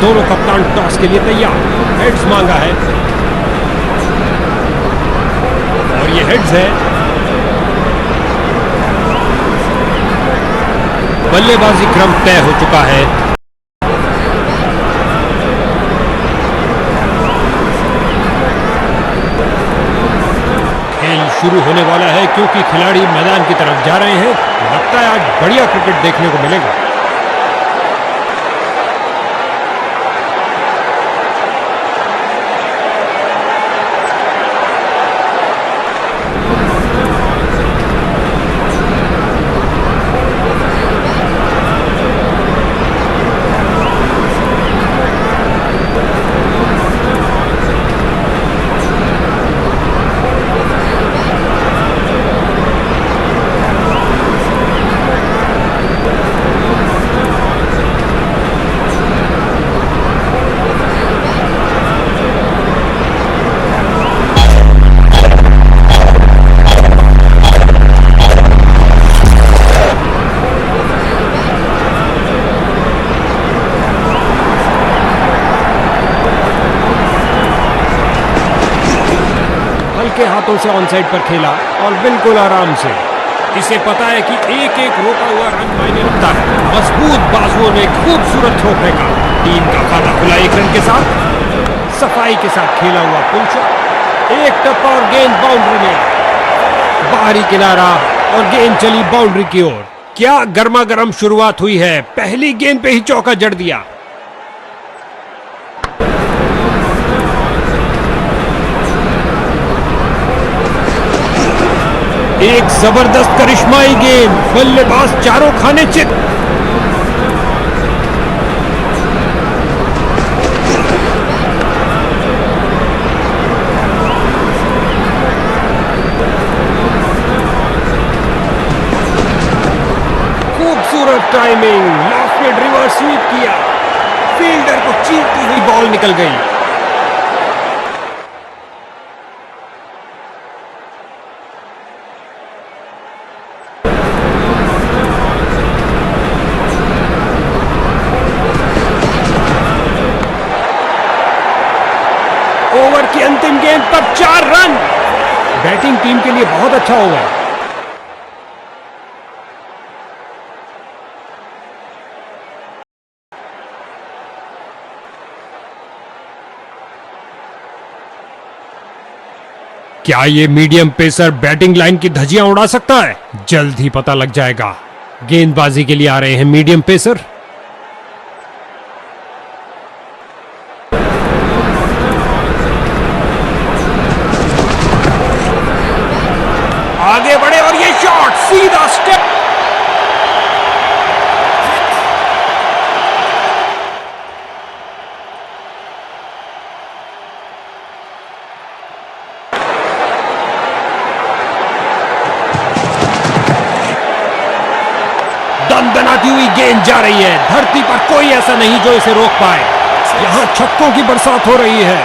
दोनों कप्तान टॉस के लिए तैयार। हेड्स मांगा है और ये हेड्स है। बल्लेबाजी क्रम तय हो चुका है। खेल शुरू होने वाला है क्योंकि खिलाड़ी मैदान की तरफ जा रहे हैं। लगता है आज बढ़िया क्रिकेट देखने को मिलेगा। के हाथों से ऑन साइड पर खेला और बिल्कुल आराम से। इसे पता है कि एक एक रोका हुआ रन मायने रखता है। मजबूत बाजुओं ने खूबसूरत थ्रो फेंका। टीम का खाता खुला एक रन के साथ। सफाई के साथ खेला हुआ पुल शॉट। एक टप्पा और गेंद बाउंड्री में। बाहरी किनारा और गेंद चली बाउंड्री की ओर। क्या गर्मा गर्म शुरुआत हुई है। पहली गेंद पे ही चौका जड़ दिया। एक जबरदस्त करिश्माई गेंद। बल्लेबाज चारों खाने चित। खूबसूरत टाइमिंग। लेफ्ट में रिवर्स स्वीप किया। फील्डर को चीरती हुई बॉल निकल गई। ओवर की अंतिम गेंद पर 4 रन। बैटिंग टीम के लिए बहुत अच्छा ओवर। क्या ये मीडियम पेसर बैटिंग लाइन की धज्जियां उड़ा सकता है? जल्द ही पता लग जाएगा। गेंदबाजी के लिए आ रहे हैं मीडियम पेसर। आगे बढ़े और ये शॉट सीधा स्टेप। दनदनाती हुई गेंद जा रही है। धरती पर कोई ऐसा नहीं जो इसे रोक पाए। यहां छक्कों की बरसात हो रही है।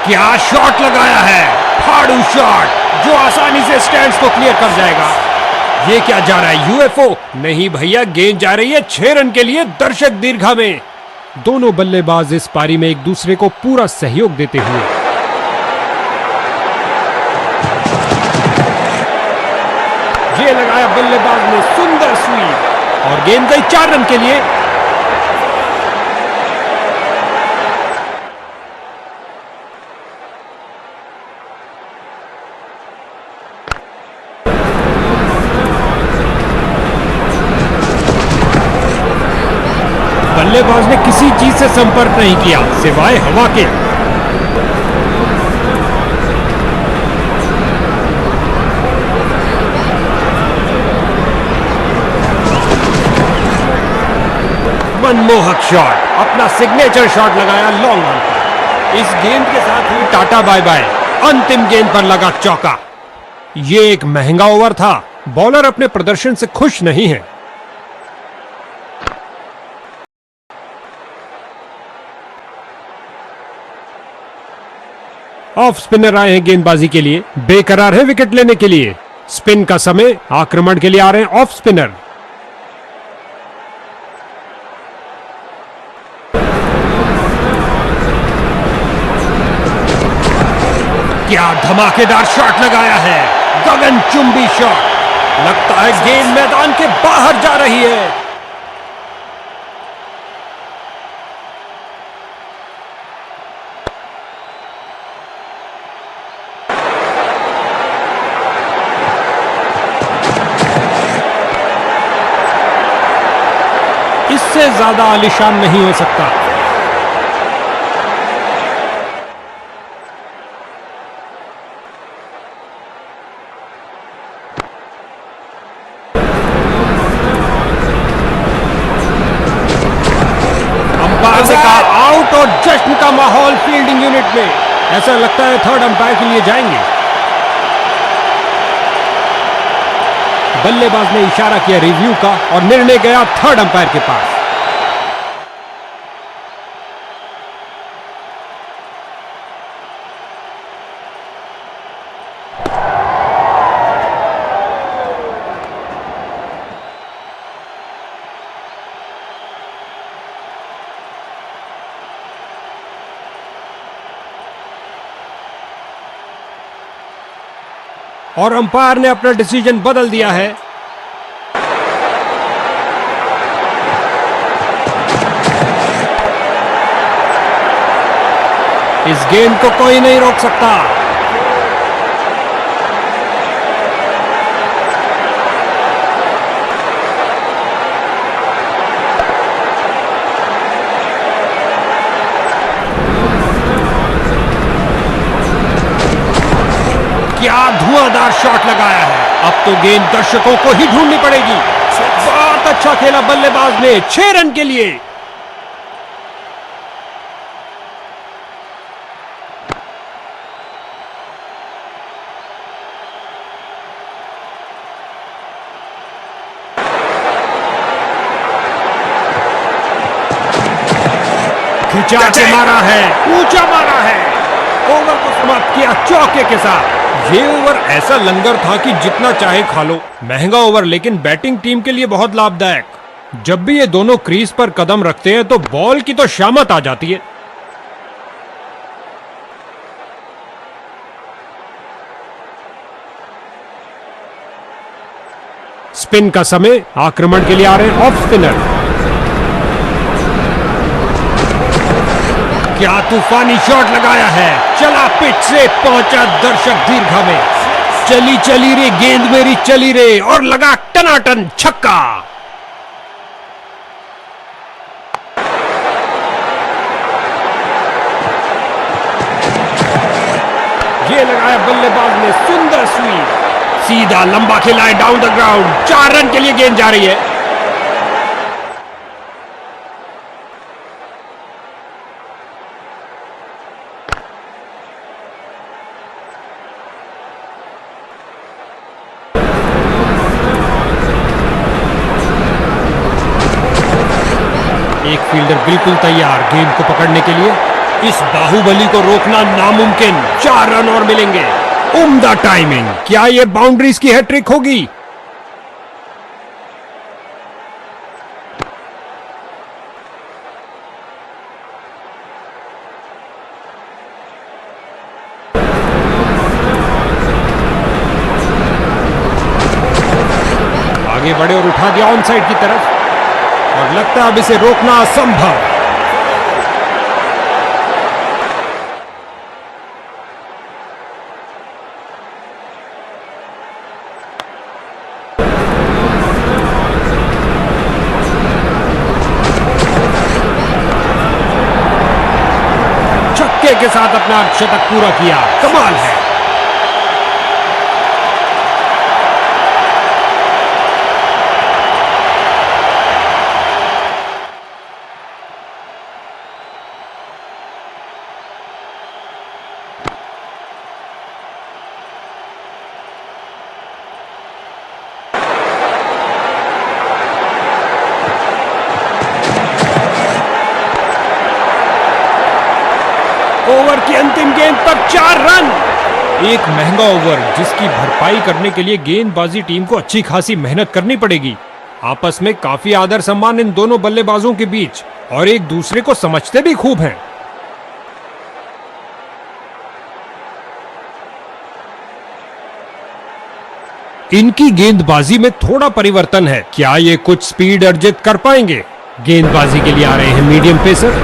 क्या शॉट लगाया है। फाड़ू शॉट जो आसानी से स्टैंड्स को क्लियर कर जाएगा। ये क्या जा रहा है? यूएफओ नहीं भैया, गेंद जा रही है 6 रन के लिए दर्शक दीर्घा में। दोनों बल्लेबाज इस पारी में एक दूसरे को पूरा सहयोग देते हुए। ये लगाया बल्लेबाज ने सुंदर स्वीप और गेंद गई 4 रन के लिए। बल्लेबाज ने किसी चीज से संपर्क नहीं किया सिवाय हवा के। मनमोहक शॉट, अपना सिग्नेचर शॉट लगाया लॉन्ग ऑन पर। इस गेंद के साथ हुई टाटा बाय बाय। अंतिम गेंद पर लगा चौका। यह एक महंगा ओवर था। बॉलर अपने प्रदर्शन से खुश नहीं है। ऑफ स्पिनर आए हैं गेंदबाजी के लिए, बेकरार है विकेट लेने के लिए। स्पिन का समय, आक्रमण के लिए आ रहे हैं ऑफ स्पिनर। क्या धमाकेदार शॉट लगाया है, गगनचुंबी शॉट। लगता है गेंद मैदान के बाहर जा रही है। इससे ज्यादा आलीशान नहीं हो सकता। अंपायर ने कहा आउट और जश्न का माहौल फील्डिंग यूनिट में। ऐसा लगता है थर्ड अंपायर के लिए जाएंगे। बल्लेबाज ने इशारा किया रिव्यू का और निर्णय गया थर्ड अंपायर के पास। और अंपायर ने अपना डिसीजन बदल दिया है। इस गेंद को कोई नहीं रोक सकता। क्या धुआंधार शॉट लगाया है। अब तो गेंद दर्शकों को ही ढूंढनी पड़ेगी। बहुत अच्छा खेला बल्लेबाज ने 6 रन के लिए। खिंचा के मारा है, ऊंचा मारा है। ओवर को समाप्त किया चौके के साथ। ये ओवर ऐसा लंगर था कि जितना चाहे खा लो। महंगा ओवर लेकिन बैटिंग टीम के लिए बहुत लाभदायक। जब भी ये दोनों क्रीज पर कदम रखते हैं तो बॉल की तो शामत आ जाती है। स्पिन का समय, आक्रमण के लिए आ रहे हैं ऑफ स्पिनर। क्या तूफानी शॉट लगाया है, चला पिच से, पहुंचा दर्शक दीर्घा में। चली चली रे गेंद मेरी चली रे, और लगा टनाटन छक्का। ये लगाया बल्लेबाज ने, सुंदर स्वीप, सीधा लंबा खिलाए डाउन द ग्राउंड। 4 रन के लिए गेंद जा रही है। एक फील्डर बिल्कुल तैयार गेंद को पकड़ने के लिए। इस बाहुबली को रोकना नामुमकिन। 4 रन और मिलेंगे। उम्दा टाइमिंग। क्या ये बाउंड्रीज की हैट्रिक होगी? आगे बढ़े और उठा दिया ऑन साइड की तरफ, और लगता है अब इसे रोकना असंभव। छक्के के साथ अपना शतक पूरा किया, कमाल है। ओवर की की अंतिम गेंद पर 4 रन। एक महंगा ओवर जिसकी भरपाई करने के लिए गेंदबाजी टीम को अच्छी खासी मेहनत करनी पड़ेगी। आपस में काफी आदर सम्मान इन दोनों बल्लेबाजों के बीच और एक दूसरे को समझते भी खूब हैं। इनकी गेंदबाजी में थोड़ा परिवर्तन है, क्या ये कुछ स्पीड अर्जित कर पाएंगे? गेंदबाजी के लिए आ रहे हैं मीडियम पेसर।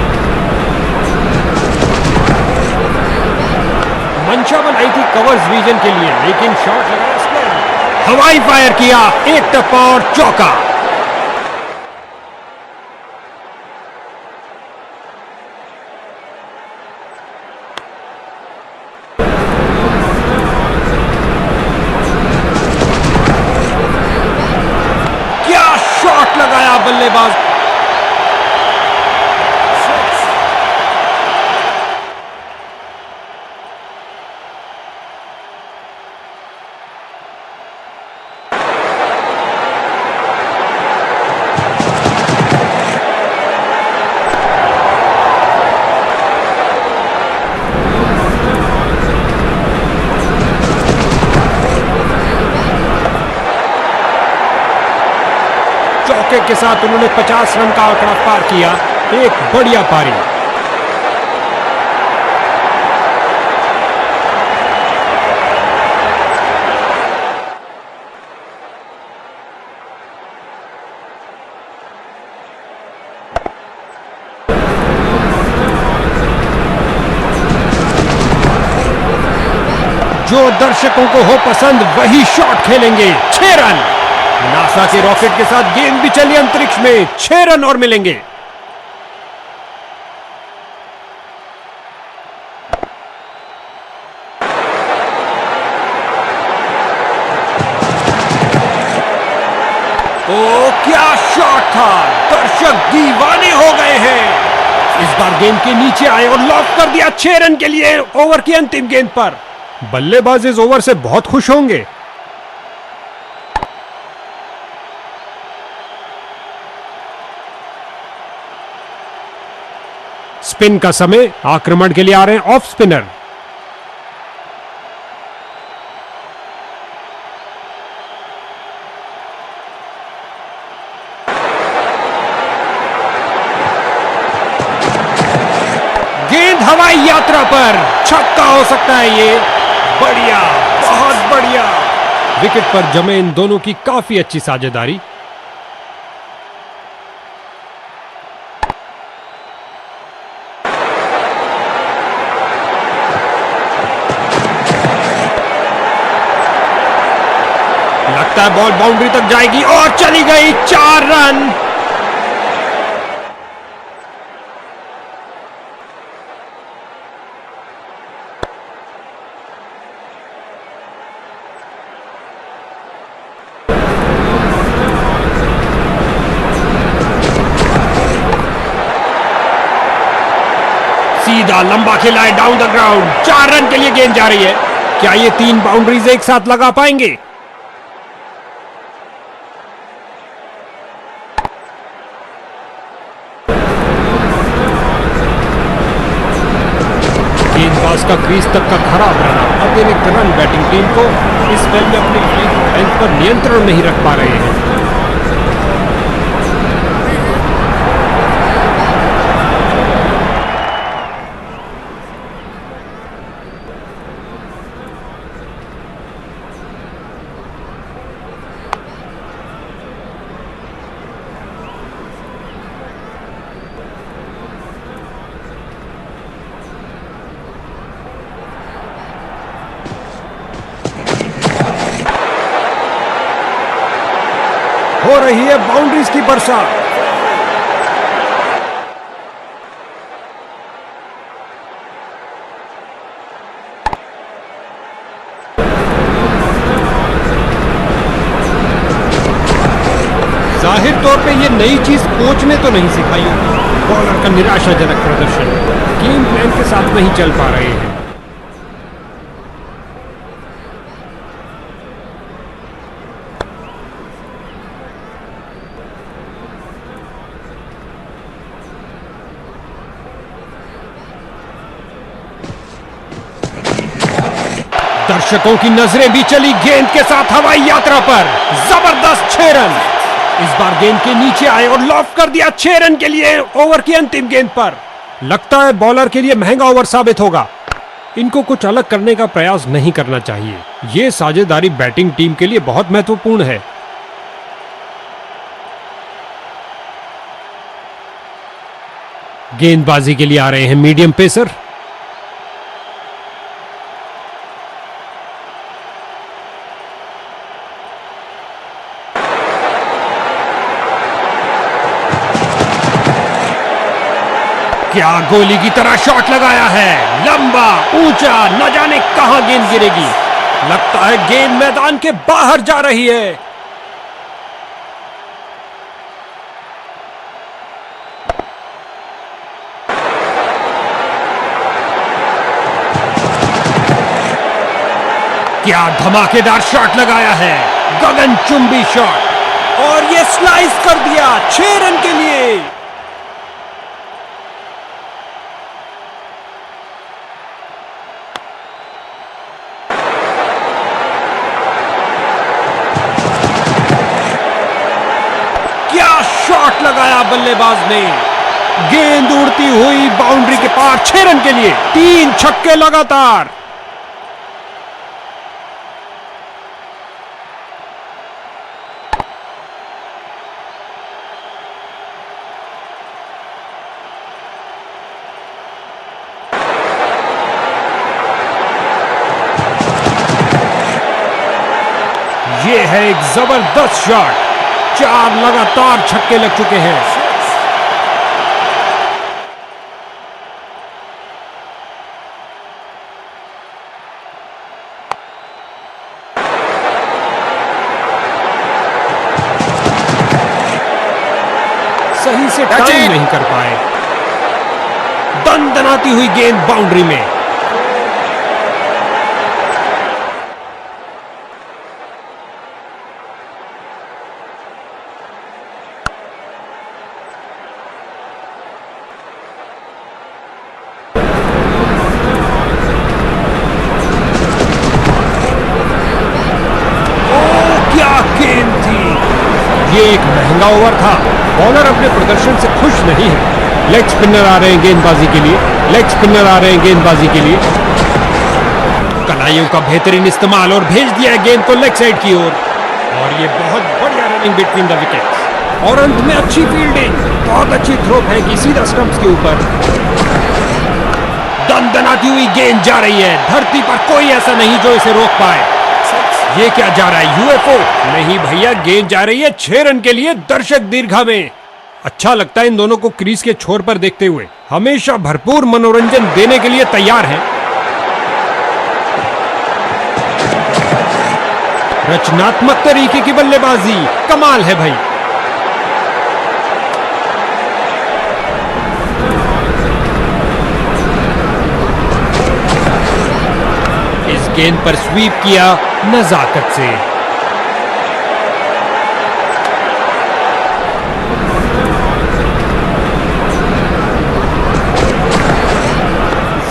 मंशा बनाई थी कवर्स रीजन के लिए, लेकिन शॉट लगाया स्क्वायर। हवाई फायर किया, एक टप्पा और चौका। लगाया बल्लेबाज। चौके के साथ उन्होंने 50 रन का आंकड़ा पार किया। एक बढ़िया पारी। जो दर्शकों को हो पसंद वही शॉट खेलेंगे। 6 रन। नासा के रॉकेट के साथ गेंद भी चली अंतरिक्ष में। 6 रन और मिलेंगे। ओ क्या शॉट था, दर्शक दीवाने हो गए हैं। इस बार गेंद के नीचे आए और लॉक कर दिया 6 रन के लिए ओवर की अंतिम गेंद पर। बल्लेबाज इस ओवर से बहुत खुश होंगे। स्पिन का समय, आक्रमण के लिए आ रहे हैं ऑफ स्पिनर। गेंद हवाई यात्रा पर, छक्का हो सकता है ये। बढ़िया, बहुत बढ़िया। विकेट पर जमे इन दोनों की काफी अच्छी साझेदारी। लगता है बॉल बाउंड्री तक जाएगी और चली गई। 4 रन। सीधा लंबा खेला है डाउन द ग्राउंड। 4 रन के लिए गेंद जा रही है। क्या ये 3 बाउंड्रीज एक साथ लगा पाएंगे? गेंदबाज का क्रीज तक का खराब रना अतिरिक्त रन बैटिंग टीम को इस स्पेल में अपनी हेल्थ पर नियंत्रण नहीं रख पा रहे हैं। हो रही है बाउंड्रीज की बरसात। जाहिर तौर पे ये नई चीज कोच ने तो नहीं सिखाई होगी। बॉलर का निराशाजनक प्रदर्शन, गेम प्लान के साथ नहीं चल पा रहे हैं। दर्शकों की नजरें भी चली गेंद के साथ हवाई यात्रा पर। जबरदस्त 6 रन। इस बार गेंद के नीचे आए और लॉफ्ट कर दिया 6 रन के लिए ओवर की अंतिम गेंद पर। लगता है बॉलर के लिए महंगा ओवर साबित होगा। इनको कुछ अलग करने का प्रयास नहीं करना चाहिए। ये साझेदारी बैटिंग टीम के लिए बहुत महत्वपूर्ण है। गेंदबाजी के लिए आ रहे हैं मीडियम पेसर। क्या गोली की तरह शॉट लगाया है, लंबा ऊंचा, न जाने कहां गेंद गिरेगी। लगता है गेंद मैदान के बाहर जा रही है। क्या धमाकेदार शॉट लगाया है, गगनचुंबी शॉट, और ये स्लाइस कर दिया 6 रन के लिए। शॉट लगाया बल्लेबाज ने, गेंद उड़ती हुई बाउंड्री के पार 6 रन के लिए। 3 छक्के लगातार। ये है एक जबरदस्त शॉट। 4 लगातार छक्के लग चुके हैं। सही से टाइम नहीं कर पाए। दनदनाती हुई गेंद बाउंड्री में। ये एक महंगा ओवर था। बॉलर अपने प्रदर्शन से खुश नहीं है। लेग स्पिनर आ रहे हैं गेंदबाजी के लिए। लेग स्पिनर आ रहे हैं गेंदबाजी के लिए। कलाइयों का बेहतरीन इस्तेमाल और भेज दिया है गेंद को लेग साइड की ओर। और ये बहुत बढ़िया रनिंग बिटवीन द विकेट्स। और अंत में अच्छी फील्डिंग। बहुत अच्छी थ्रो फेंकी सीधा स्टंप्स के ऊपर। दनदनाती हुई गेंद जा रही है। धरती पर कोई ऐसा नहीं जो इसे रोक पाए। ये क्या जा रहा है, यूएफओ? नहीं भैया, गेंद जा रही है 6 रन के लिए दर्शक दीर्घा में। अच्छा लगता है इन दोनों को क्रीज के छोर पर देखते हुए। हमेशा भरपूर मनोरंजन देने के लिए तैयार हैं। रचनात्मक तरीके की बल्लेबाजी, कमाल है भाई। इस गेंद पर स्वीप किया नजाकत से।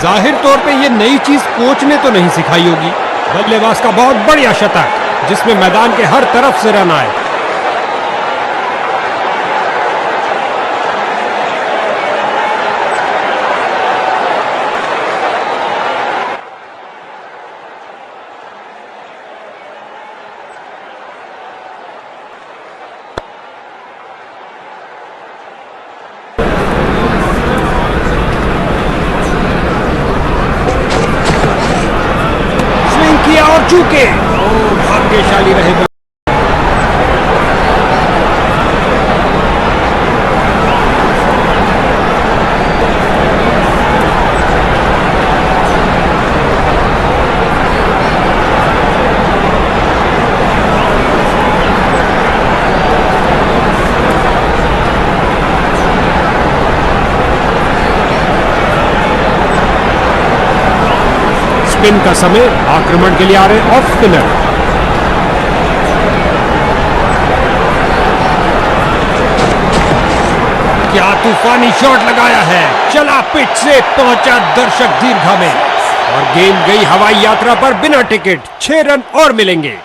जाहिर तौर पे ये नई चीज कोच ने तो नहीं सिखाई होगी। बल्लेबाज का बहुत बढ़िया शतक, जिसमें मैदान के हर तरफ से रन आए। और चूके भाग्यशाली रहे। स्पिन का समय, आक्रमण के लिए आ रहे ऑफ स्पिनर। क्या तूफानी शॉट लगाया है, चला पिच से पहुंचा दर्शक दीर्घा में। और गेंद गई हवाई यात्रा पर बिना टिकट। 6 रन और मिलेंगे।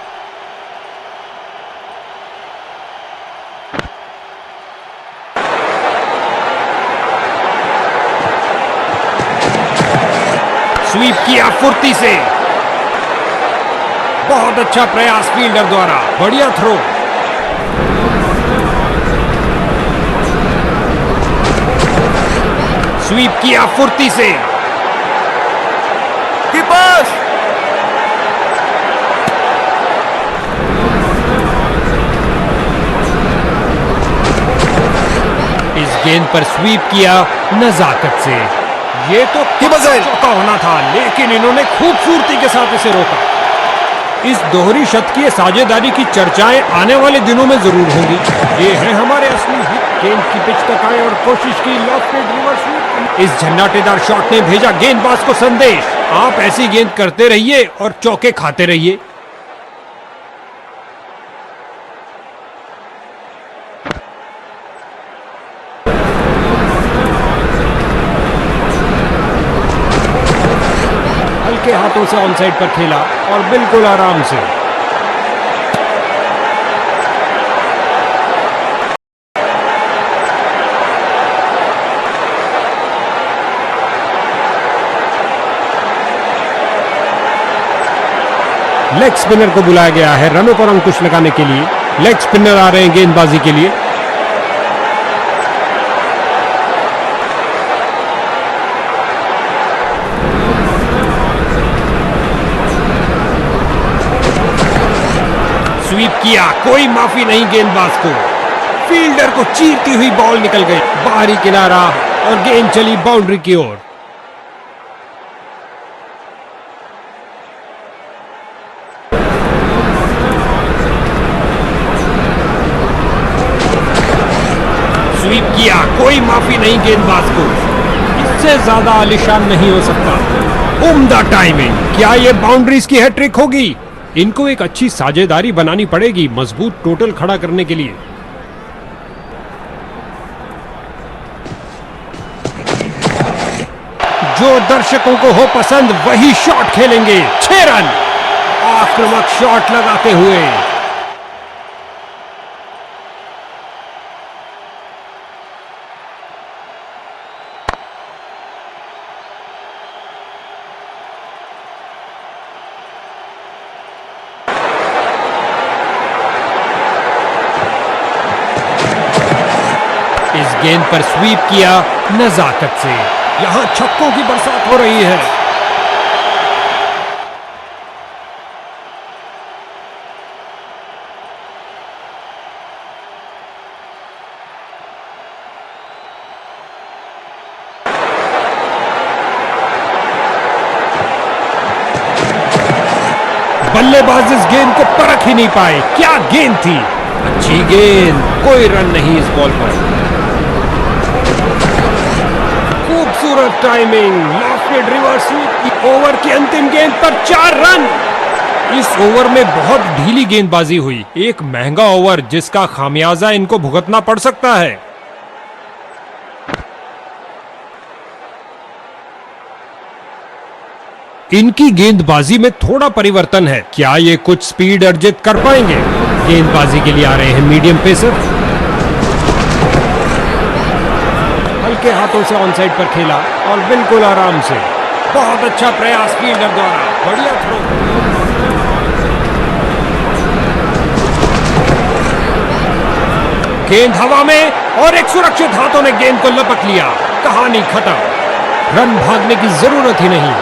स्वीप किया फुर्ती से। बहुत अच्छा प्रयास फील्डर द्वारा। बढ़िया थ्रो। स्वीप किया फुर्ती से। कीपर्स इस गेंद पर स्वीप किया नजाकत से। ये तो चौका होना था, लेकिन इन्होंने खूबसूरती के साथ इसे रोका। इस दोहरी शतकीय साझेदारी की चर्चाएं आने वाले दिनों में जरूर होंगी। ये है हमारे असली हिट। गेंद की पिच तक आए और कोशिश की लॉफ्टेड रिवर्स स्वीप। इस झन्नाटेदार शॉट ने भेजा गेंदबाज को संदेश, आप ऐसी गेंद करते रहिए और चौके खाते रहिए। हल्के हाथों से ऑन साइड पर खेला और बिल्कुल आराम से। लेग स्पिनर को बुलाया गया है रनों पर अंकुश लगाने के लिए। लेग स्पिनर आ रहे हैं गेंदबाजी के लिए। स्वीप किया, कोई माफी नहीं गेंदबाज को। फील्डर को चीरती हुई बॉल निकल गई। बाहरी किनारा और गेंद चली बाउंड्री की ओर। स्वीप किया, कोई माफी नहीं गेंदबाज को। इससे ज्यादा आलिशान नहीं हो सकता। उम्दा टाइमिंग। क्या ये बाउंड्रीज की हैट्रिक होगी? इनको एक अच्छी साझेदारी बनानी पड़ेगी मजबूत टोटल खड़ा करने के लिए। जो दर्शकों को हो पसंद वही शॉट खेलेंगे। 6 रन। आक्रामक शॉट लगाते हुए। इस गेंद पर स्वीप किया नजाकत से। यहां छक्कों की बरसात हो रही है। बल्लेबाज इस गेंद को परख ही नहीं पाए। क्या गेंद थी। अच्छी गेंद। कोई रन नहीं इस बॉल पर। खूबसूरत timing. Lofted reverse sweep. Over की अंतिम गेंद पर 4 रन। इस ओवर में बहुत ढीली गेंदबाजी हुई। एक महंगा ओवर जिसका खामियाजा इनको भुगतना पड़ सकता है। इनकी गेंदबाजी में थोड़ा परिवर्तन है। क्या ये कुछ स्पीड अर्जित कर पाएंगे? गेंदबाजी के लिए आ रहे हैं मीडियम पेसर। हल्के हाथों से ऑन साइड पर खेला और बिल्कुल आराम से। बहुत अच्छा प्रयास फील्डर द्वारा। बढ़िया थ्रो। गेंद हवा में और एक सुरक्षित हाथों ने गेंद को लपक लिया। कहानी खत्म। रन भागने की जरूरत ही नहीं।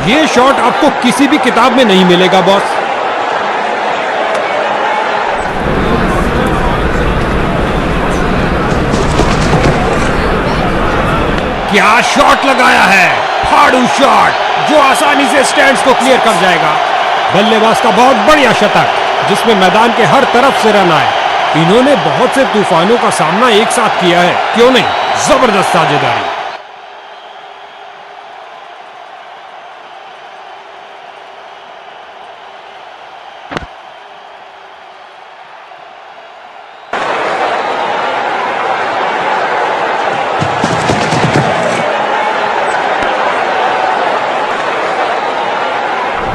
ये शॉट आपको किसी भी किताब में नहीं मिलेगा बॉस। क्या शॉट लगाया है। फाड़ू शॉट जो आसानी से स्टैंड्स को क्लियर कर जाएगा। बल्लेबाज का बहुत बढ़िया शतक जिसमें मैदान के हर तरफ से रन आए। इन्होंने बहुत से तूफानों का सामना एक साथ किया है। क्यों नहीं, जबरदस्त साझेदारी।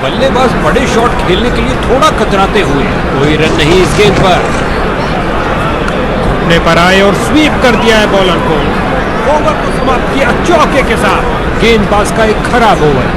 बल्लेबाज बड़े शॉट खेलने के लिए थोड़ा कतराते हुए, कोई रन नहीं इस गेंद पर। घुटने पर आए और स्वीप कर दिया है बॉलर को। ओवर को समाप्त किया चौके के साथ। गेंदबाज का एक खराब ओवर।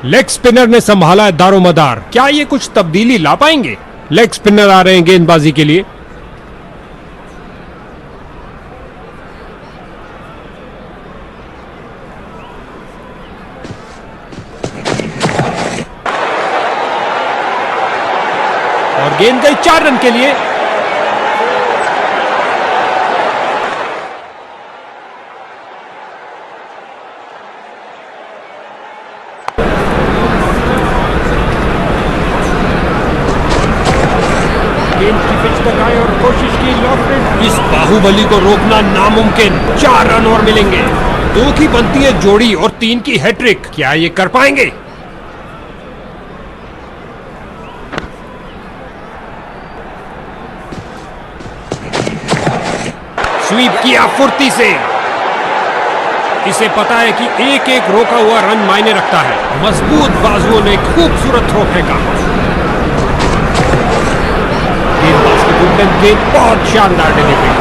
लेग स्पिनर ने संभाला है दारोमदार। क्या ये कुछ तब्दीली ला पाएंगे? लेग स्पिनर आ रहे हैं गेंदबाजी के लिए। और गेंद गई 4 रन के लिए। गेंद की पिच तक आए और कोशिश की लॉफ्टेड। इस बाहुबली को रोकना नामुमकिन। 4 रन और मिलेंगे। 2 की बनती है जोड़ी और 3 की हैट्रिक। क्या ये कर पाएंगे? स्वीप किया फुर्ती से। इसे पता है कि एक एक रोका हुआ रन मायने रखता है। मजबूत बाजुओं ने खूबसूरत थ्रो फेंका। गेंदबाज की गुंडन गेंद, बहुत शानदार डिलीवरी।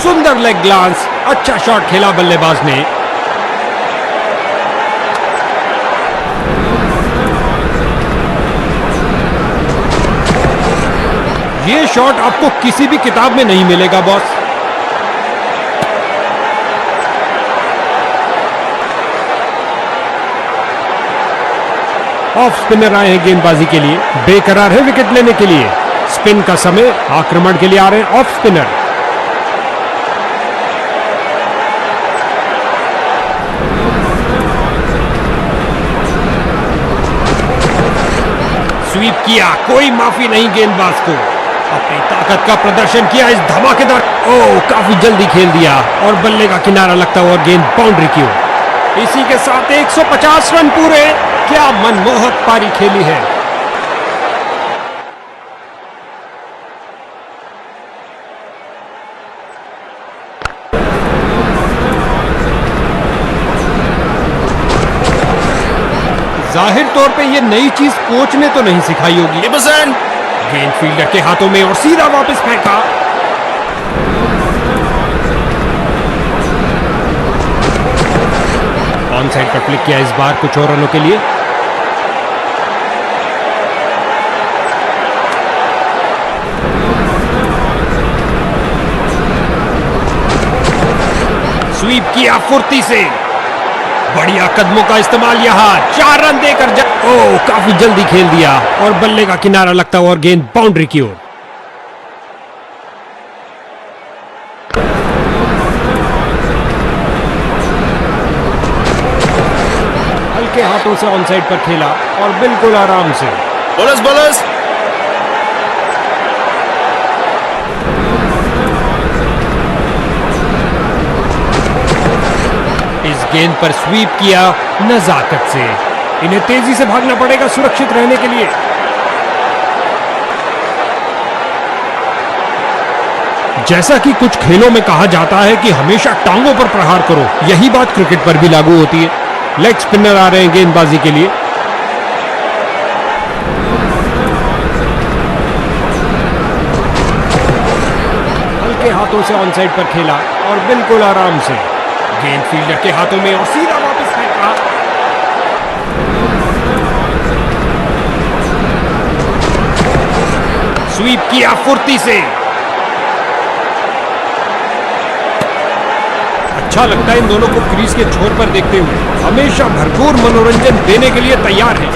सुंदर लेग ग्लांस। अच्छा शॉट खेला बल्लेबाज ने। ये शॉट आपको किसी भी किताब में नहीं मिलेगा बॉस। ऑफ स्पिनर आए हैं गेंदबाजी के लिए। बेकरार है विकेट लेने के लिए। स्पिन का समय। आक्रमण के लिए आ रहे हैं ऑफ स्पिनर। स्वीप किया, कोई माफी नहीं गेंदबाज को। अपनी ताकत का प्रदर्शन किया इस धमाकेदार। ओह, काफी जल्दी खेल दिया और बल्ले का किनारा लगता हुआ गेंद बाउंड्री की ओर। इसी के साथ 150 रन पूरे। क्या मनमोहक पारी खेली है। जाहिर तौर पे ये नई चीज कोच ने तो नहीं सिखाई होगी। गेंद फील्डर के हाथों में और सीधा वापस फेंका। ऑन साइड पर क्लिक किया इस बार कुछ और रनों के लिए। स्वीप किया फुर्ती से। बढ़िया कदमों का इस्तेमाल यहां। 4 रन देकर ओह, काफी जल्दी खेल दिया और बल्ले का किनारा लगता हुआ और गेंद बाउंड्री की ओर। हल्के हाथों से ऑन साइड पर खेला और बिल्कुल आराम से। बोलर्स इस गेंद पर स्वीप किया नजाकत से। इन्हें तेजी से भागना पड़ेगा सुरक्षित रहने के लिए। जैसा कि कुछ खेलों में कहा जाता है कि हमेशा टांगों पर प्रहार करो, यही बात क्रिकेट पर भी लागू होती है। लेग स्पिनर आ रहे हैं गेंदबाजी के लिए। हल्के हाथों से ऑन साइड पर खेला और बिल्कुल आराम से। गेंद फील्डर के हाथों में और सीधा वापस फेंका। स्वीप किया फुर्ती से। अच्छा लगता है इन दोनों को क्रीज के छोर पर देखते हुए। हमेशा भरपूर मनोरंजन देने के लिए तैयार है।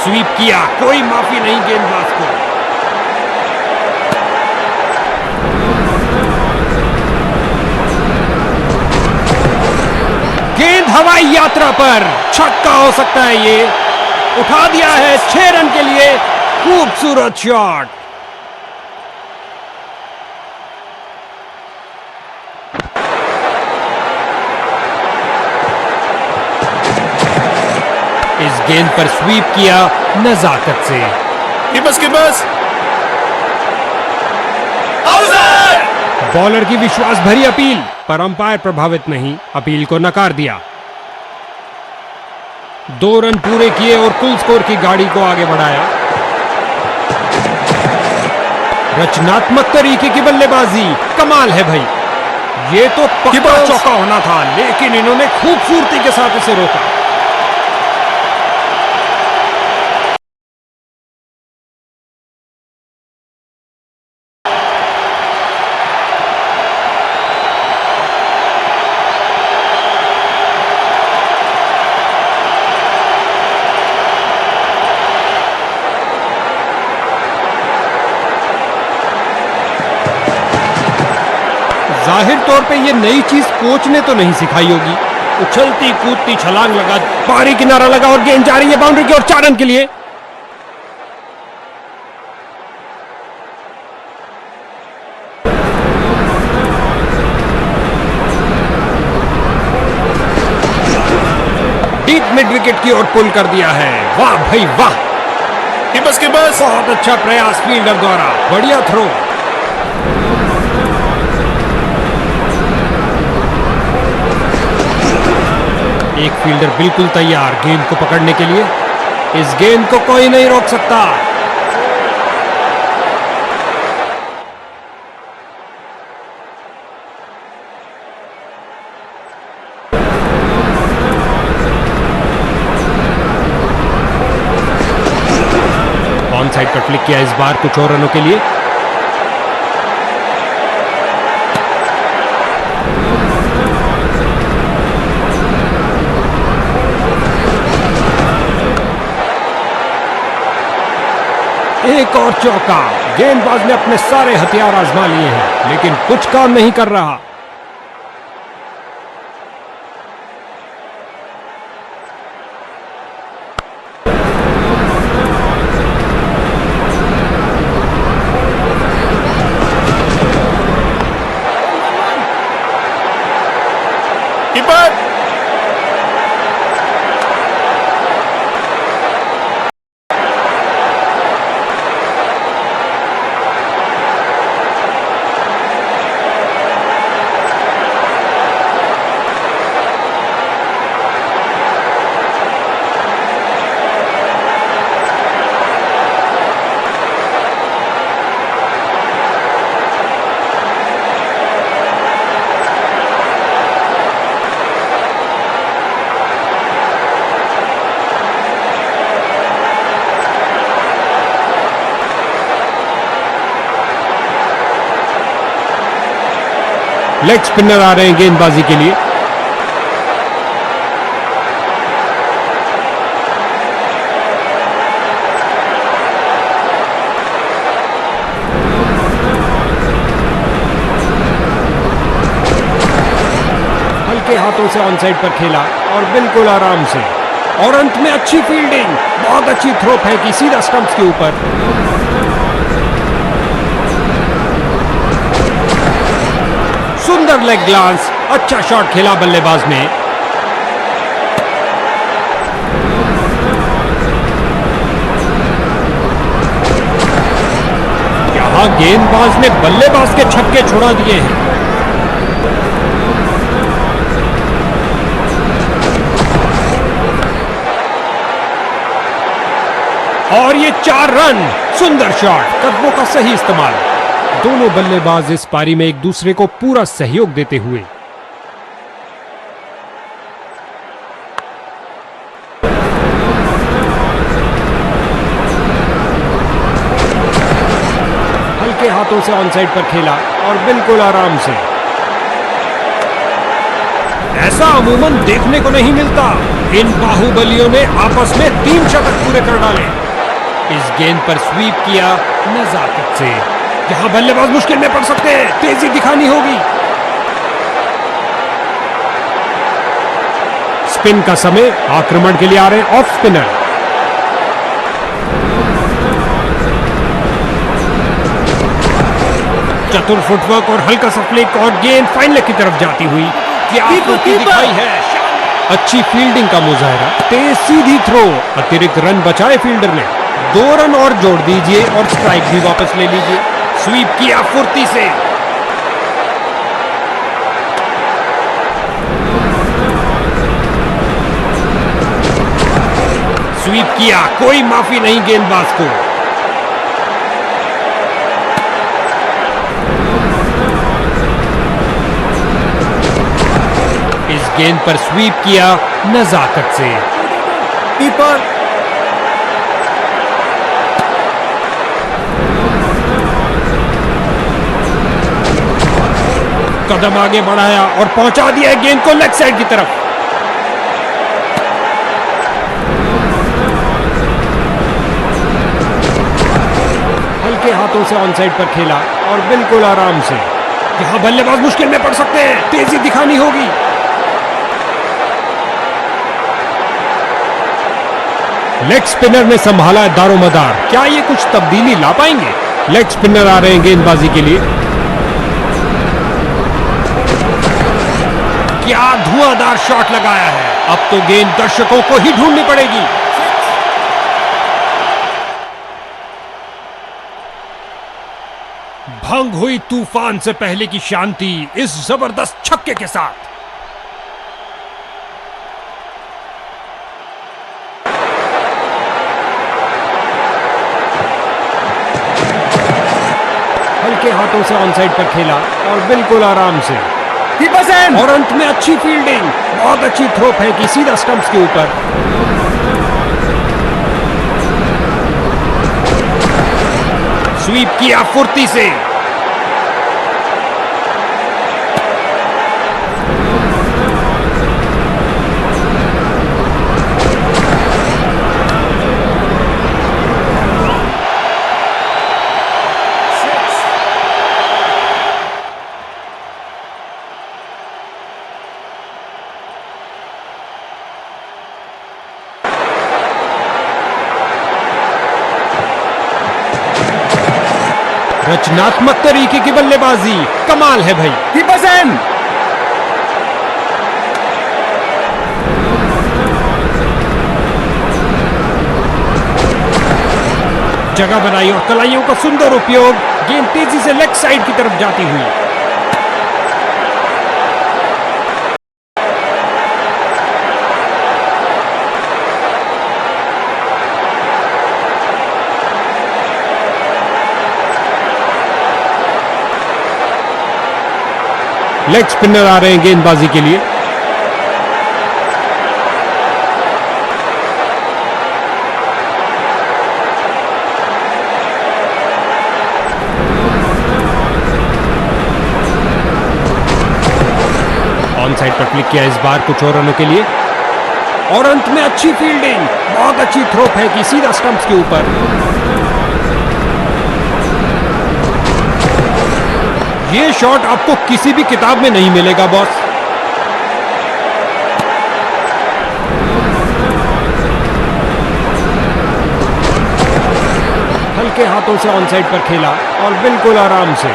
स्वीप किया, कोई माफी नहीं गेंदबाज को। गेंद हवाई यात्रा पर। छक्का हो सकता है ये। उठा दिया है 6 रन के लिए। खूबसूरत शॉट। इस गेंद पर स्वीप किया नजाकत से। कीपर्स बॉलर की विश्वास भरी अपील पर अंपायर प्रभावित नहीं, अपील को नकार दिया। 2 रन पूरे किए और कुल स्कोर की गाड़ी को आगे बढ़ाया। रचनात्मक तरीके की बल्लेबाजी, कमाल है भाई। ये तो पक्का चौका होना था, लेकिन इन्होंने खूबसूरती के साथ इसे रोका। जाहिर तौर पे ये नई चीज कोच ने तो नहीं सिखाई होगी। उछलती कूदती छलांग लगा, बाहरी किनारा लगा और गेंद जा रही है बाउंड्री की ओर 4 रन के लिए। डीप मिड विकेट की ओर पुल कर दिया है। वाह भाई वाह, कीपर्स बहुत अच्छा प्रयास फील्डर द्वारा, बढ़िया थ्रो। एक फील्डर बिल्कुल तैयार गेंद को पकड़ने के लिए। इस गेंद को कोई नहीं रोक सकता। ऑन साइड पर क्लिक किया इस बार कुछ और रनों के लिए। एक और चौका। गेंदबाज ने अपने सारे हथियार आजमा लिए हैं, लेकिन कुछ काम नहीं कर रहा। कीपर लेग स्पिनर आ रहे हैं गेंदबाजी के लिए। हल्के हाथों से ऑन साइड पर खेला और बिल्कुल आराम से, और अंत में अच्छी फील्डिंग, बहुत अच्छी थ्रो फेंकी सीधा स्टंप्स के ऊपर। सुंदर लेग ग्लांस, अच्छा शॉट खेला बल्लेबाज ने। यहां गेंदबाज ने बल्लेबाज के छक्के छुड़ा दिए हैं। और ये 4 रन, सुंदर शॉट, कदमों का सही इस्तेमाल। दोनों बल्लेबाज इस पारी में एक दूसरे को पूरा सहयोग देते हुए। हल्के हाथों से ऑन साइड पर खेला और बिल्कुल आराम से। ऐसा अमूमन देखने को नहीं मिलता। इन बाहुबलियों ने आपस में 3 शतक पूरे कर डाले। इस गेंद पर स्वीप किया नजाकत से। यहां बल्लेबाज मुश्किल में पड़ सकते हैं, तेजी दिखानी होगी। स्पिन का समय, आक्रमण के लिए आ रहे हैं ऑफ स्पिनर। चतुर फुटवर्क और हल्का सा फ्लिक और गेंद फाइन लेग की तरफ जाती हुई। क्या आकृति दिखाई है। अच्छी फील्डिंग का मुजाहरा, तेज सीधी थ्रो, अतिरिक्त रन बचाए फील्डर ने। 2 रन और जोड़ दीजिए और स्ट्राइक भी वापस ले लीजिए। स्वीप किया फुर्ती से। स्वीप किया, कोई माफी नहीं गेंदबाज को। इस गेंद पर स्वीप किया नजाकत से। कीपर, कदम आगे बढ़ाया और पहुंचा दिया गेंद को लेग साइड की तरफ। हल्के हाथों से ऑन साइड पर खेला और बिल्कुल आराम से। यहां बल्लेबाज मुश्किल में पड़ सकते हैं, तेजी दिखानी होगी। लेग स्पिनर ने संभाला है दारोमदार। क्या ये कुछ तब्दीली ला पाएंगे? लेग स्पिनर आ रहे हैं गेंदबाजी के लिए। क्या धुआंधार शॉट लगाया है। अब तो गेंद दर्शकों को ही ढूंढनी पड़ेगी। भंग हुई तूफान से पहले की शांति इस जबरदस्त छक्के के साथ। हल्के हाथों से ऑन साइड पर खेला और बिल्कुल आराम से। और अंत में अच्छी फील्डिंग, बहुत अच्छी थ्रो फेंकी सीधा स्टंप्स के ऊपर। स्वीप किया फुर्ती से। रचनात्मक तरीके की बल्लेबाजी, कमाल है भाई। जगह बनाई और कलाइयों का सुंदर उपयोग। गेंद तेजी से लेग साइड की तरफ जाती हुई। लेग स्पिनर आ रहे हैं गेंदबाजी के लिए। ऑन साइड पर क्लिक किया इस बार कुछ और रनों के लिए। और अंत में अच्छी फील्डिंग, बहुत अच्छी थ्रो फेंकी सीधा स्टंप्स के ऊपर। ये शॉट आपको किसी भी किताब में नहीं मिलेगा बॉस। हल्के हाथों से ऑन साइड पर खेला और बिल्कुल आराम से।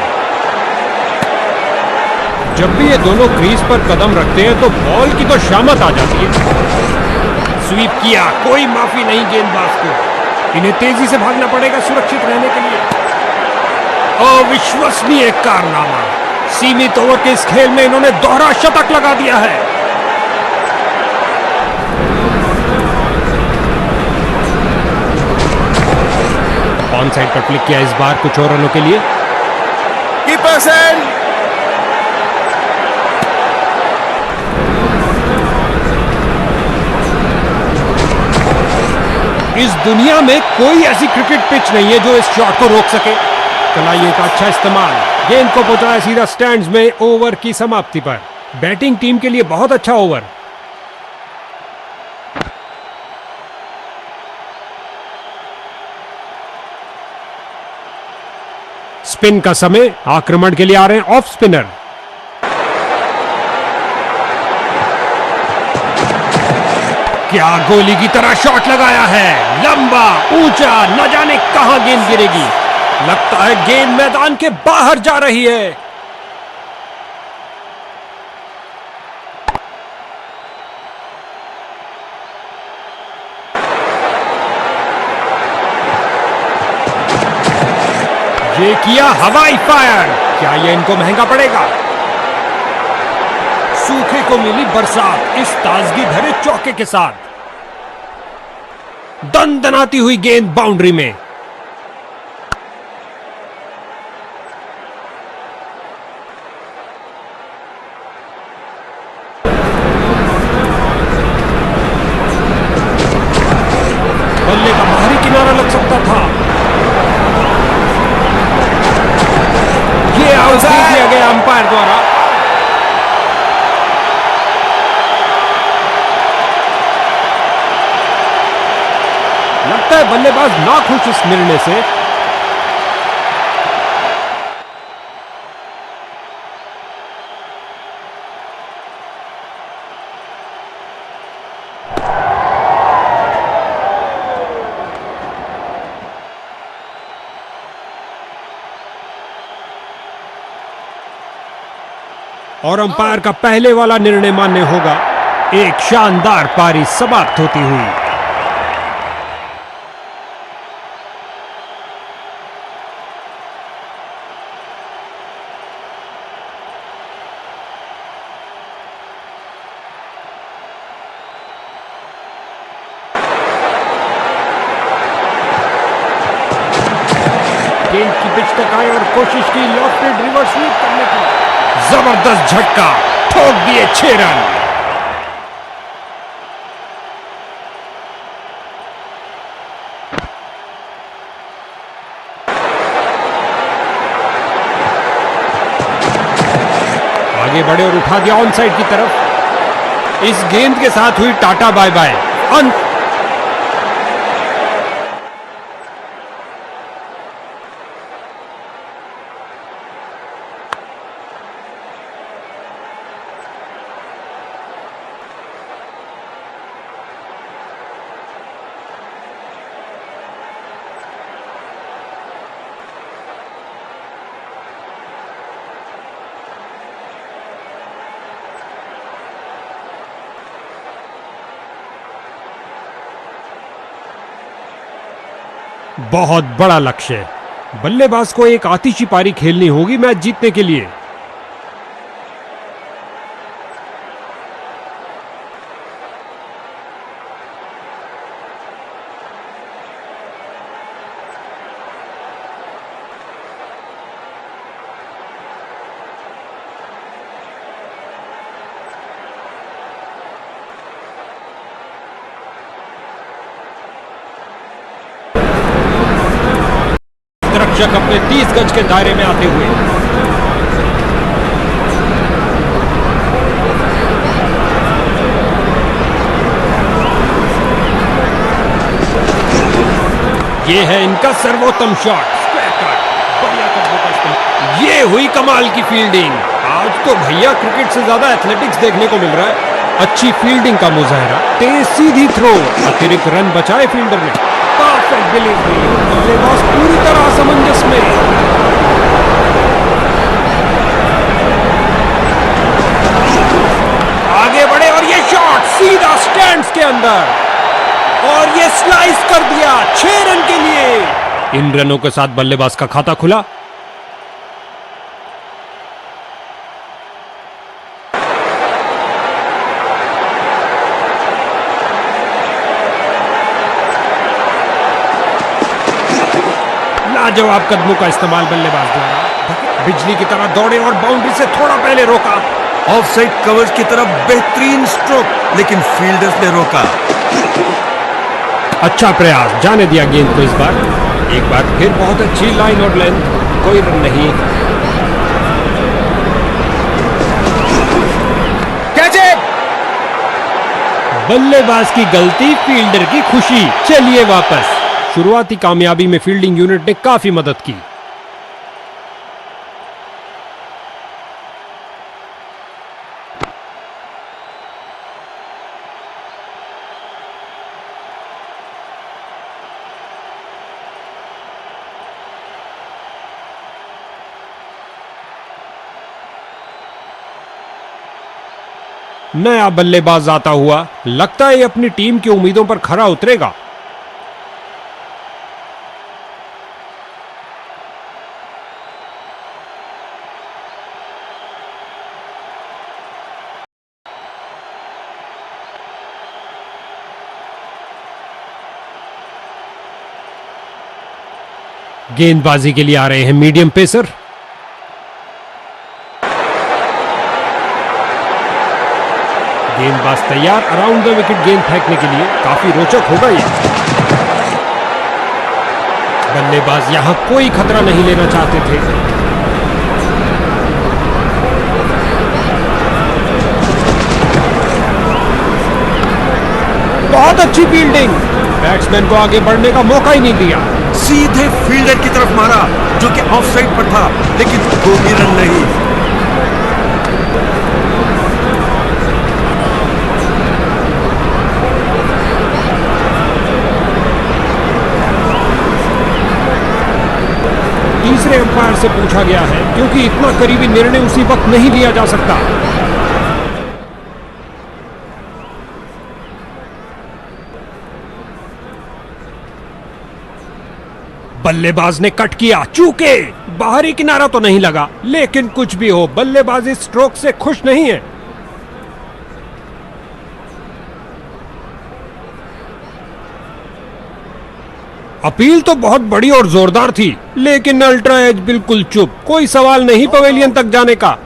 जब भी ये दोनों क्रीज पर कदम रखते हैं तो बॉल की तो शामत आ जाती है। स्वीप किया, कोई माफी नहीं गेंदबाज को। इन्हें तेजी से भागना पड़ेगा सुरक्षित रहने के लिए। अविश्वसनीय कारनामा। सीमित ओवर के इस खेल में इन्होंने दोहरा शतक लगा दिया है। ऑन साइड पर क्लिक किया इस बार कुछ और रनों के लिए। Keeper send. इस दुनिया में कोई ऐसी क्रिकेट पिच नहीं है जो इस शॉट को रोक सके। कलाइयों का अच्छा इस्तेमाल, गेंद को पहुंचाया सीधा स्टैंड्स में ओवर की समाप्ति पर। बैटिंग टीम के लिए बहुत अच्छा ओवर। स्पिन का समय, आक्रमण के लिए आ रहे हैं ऑफ स्पिनर। क्या गोली की तरह शॉट लगाया है, लंबा ऊंचा, न जाने कहां गेंद गिरेगी। लगता है गेंद मैदान के बाहर जा रही है। ये किया हवाई फायर, क्या ये इनको महंगा पड़ेगा? सूखे को मिली बरसात इस ताजगी भरे चौके के साथ। दनदनाती हुई गेंद बाउंड्री में। बल्ले का बाहरी किनारा लग सकता था। ये आउट दे दिया गया अंपायर द्वारा। लगता है बल्लेबाज नाखुश इस निर्णय से। और अंपायर का पहले वाला निर्णय मान्य होगा। एक शानदार पारी समाप्त होती हुई। गेंद की पिच तक आए और कोशिश की लॉफ्टेड रिवर्स स्वीप करने की। जबरदस्त झटका, ठोक दिए 6 रन। आगे बढ़े और उठा दिया ऑन साइड की तरफ। इस गेंद के साथ हुई टाटा बाय बाय। अंत बहुत बड़ा लक्ष्य है। बल्लेबाज को एक आतिशी पारी खेलनी होगी मैच जीतने के लिए। रक्षक अपने 30 गज के दायरे में आते हुए ये है इनका सर्वोत्तम शॉट, स्क्वायर कट। बढ़िया कदमों का इस्तेमाल। ये हुई कमाल की फील्डिंग। आज तो भैया क्रिकेट से ज्यादा एथलेटिक्स देखने को मिल रहा है। अच्छी फील्डिंग का मुजाहरा, तेज सीधी थ्रो, अतिरिक्त रन बचाए फील्डर ने। परफेक्ट डिलीवरी, बल्लेबाज पूरी तरह असमंजस में। आगे बढ़े और ये शॉट सीधा स्टैंड्स के अंदर, और ये स्लाइस कर दिया 6 रन के लिए। इन रनों के साथ बल्लेबाज का खाता खुला। लाजवाब कदमों का इस्तेमाल बल्लेबाज द्वारा। बिजली की तरह दौड़े और बाउंड्री से थोड़ा पहले रोका। ऑफसाइड कवर्स की तरफ बेहतरीन स्ट्रोक, लेकिन फील्डर्स ने रोका। अच्छा प्रयास, जाने दिया गेंद को इस बार। एक बार फिर बहुत अच्छी लाइन और लेंथ, कोई रन नहीं। Catch it! बल्लेबाज की गलती, फील्डर की खुशी। चलिए वापस। शुरुआती कामयाबी में फील्डिंग यूनिट ने काफी मदद की। नया बल्लेबाज आता हुआ, लगता है ये अपनी टीम की उम्मीदों पर खरा उतरेगा। गेंदबाजी के लिए आ रहे हैं मीडियम पेसर। गेंदबाज तैयार अराउंड द विकेट गेंद फेंकने के लिए। काफी रोचक होगा ये। बल्लेबाज यहां कोई खतरा नहीं लेना चाहते थे। बहुत अच्छी फील्डिंग। बैट्समैन को आगे बढ़ने का मौका ही नहीं दिया। सीधे फील्डर की तरफ मारा जो कि ऑफ साइड पर था, लेकिन कोई रन नहीं। तीसरे अंपायर से पूछा गया है क्योंकि इतना करीबी निर्णय उसी वक्त नहीं लिया जा सकता। बल्लेबाज ने कट किया, चूके। बाहरी किनारा तो नहीं लगा, लेकिन कुछ भी हो, बल्लेबाज इस स्ट्रोक से खुश नहीं है। अपील तो बहुत बड़ी और जोरदार थी, लेकिन अल्ट्रा एज बिल्कुल चुप। कोई सवाल नहीं पवेलियन तक जाने का।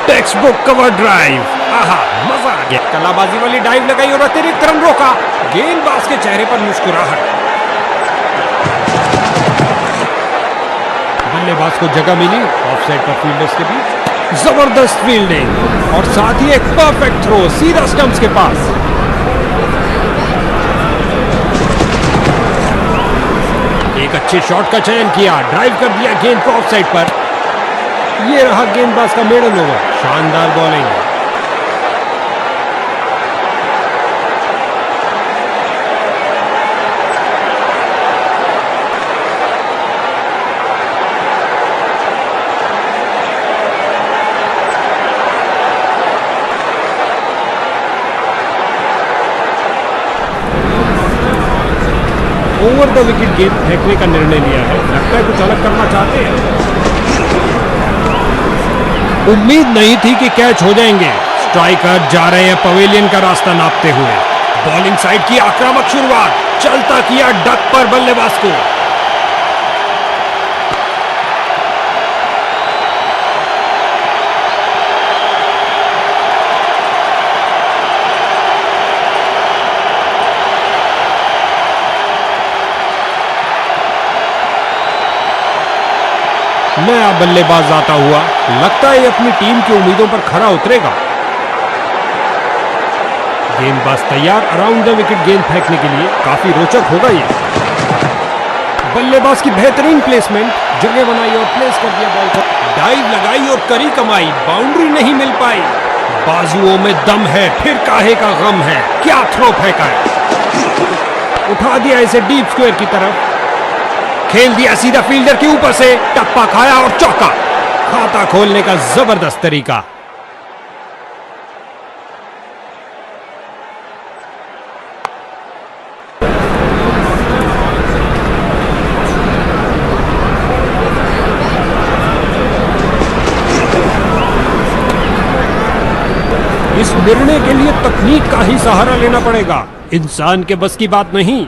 Text book cover drive. आहा, मजा आ गया। कलाबाजी वाली डाइव लगाई और अतिरिक्त रन रोका। गेंदबाज के चेहरे पर मुस्कुराहट। बल्लेबाज को जगह मिली ऑफसाइड पर फील्डर्स के बीच। जबरदस्त फील्डिंग और साथ ही एक परफेक्ट थ्रो सीधा स्टंप्स के पास। एक अच्छे शॉट का चयन किया, ड्राइव कर दिया गेंद को ऑफसाइड पर। ये रहा गेंदबाज का मेडन ओवर। शानदार बॉलिंग। ओवर द विकेट गेंद फेंकने का निर्णय लिया है। लगता है कुछ अलग करना चाहते हैं। उम्मीद नहीं थी कि कैच हो जाएंगे। स्ट्राइकर जा रहे हैं पवेलियन का रास्ता नापते हुए। बॉलिंग साइड की आक्रामक शुरुआत। चलता किया डक पर बल्लेबाज को। नया बल्लेबाज आता हुआ। लगता है अपनी टीम की उम्मीदों पर खरा उतरेगा। गेंदबाज तैयार अराउंड द विकेट गेंद फेंकने के लिए। काफी रोचक होगा ये। बल्लेबाज की बेहतरीन प्लेसमेंट। जगह बनाई और प्लेस कर दिया बॉल को। डाइव लगाई और करी कमाई। बाउंड्री नहीं मिल पाई। बाजुओं में दम है, फिर काहे का गम है। क्या थ्रो फेंका है। उठा दिया इसे डीप स्क्वायर की तरफ। खेल दिया सीधा फील्डर के ऊपर से। टप्पा खाया और चौका। खाता खोलने का जबरदस्त तरीका। इस निर्णय के लिए तकनीक का ही सहारा लेना पड़ेगा। इंसान के बस की बात नहीं।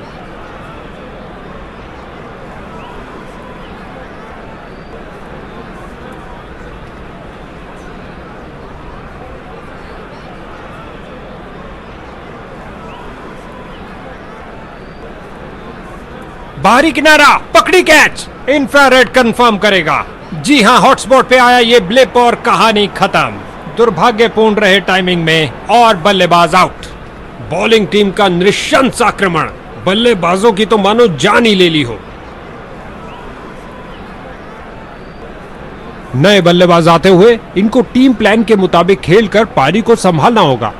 बाहरी किनारा, पकड़ी कैच। इंफ्रारेड कंफर्म करेगा। जी हां, हॉटस्पॉट पे आया ये ब्लिप और कहानी खत्म। दुर्भाग्यपूर्ण रहे टाइमिंग में और बल्लेबाज आउट। बॉलिंग टीम का नृशंस आक्रमण। बल्लेबाजों की तो मानो जान ही ले ली हो। नए बल्लेबाज आते हुए इनको टीम प्लान के मुताबिक खेलकर पारी को संभालना होगा।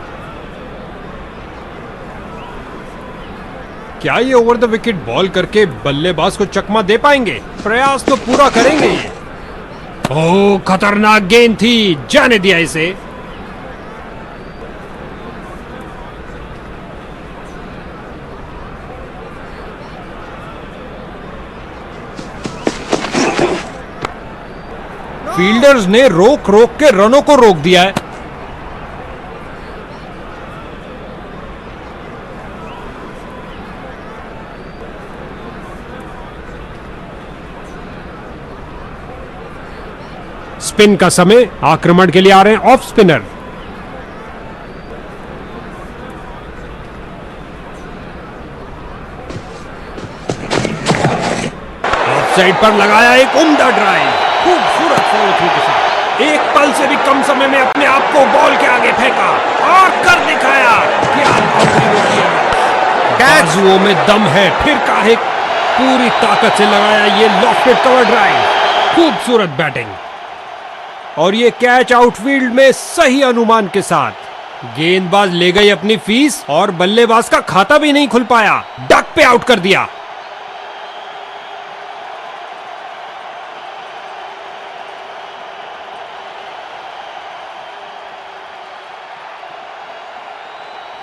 क्या ये ओवर द विकेट बॉल करके बल्लेबाज को चकमा दे पाएंगे? प्रयास तो पूरा करेंगे ये। ओह, खतरनाक गेंद थी। जाने दिया इसे। फील्डर्स ने रोक रोक के रनों को रोक दिया है। स्पिन का समय, आक्रमण के लिए आ रहे हैं ऑफ स्पिनर। ऑफ साइड पर लगाया एक उम्दा ड्राइव, खूबसूरत फॉलो थ्रू के साथ एक पल से भी कम समय में अपने आप को बॉल के आगे फेंका और कर दिखाया। क्या बाउंड्री रोकी है, बाजुओं में दम है, फिर काहे पूरी ताकत से लगाया ये लॉफ्टेड कवर ड्राइव, खूबसूरत बैटिंग और ये कैच आउटफील्ड में सही अनुमान के साथ। गेंदबाज ले गई अपनी फीस और बल्लेबाज का खाता भी नहीं खुल पाया, डक पे आउट कर दिया।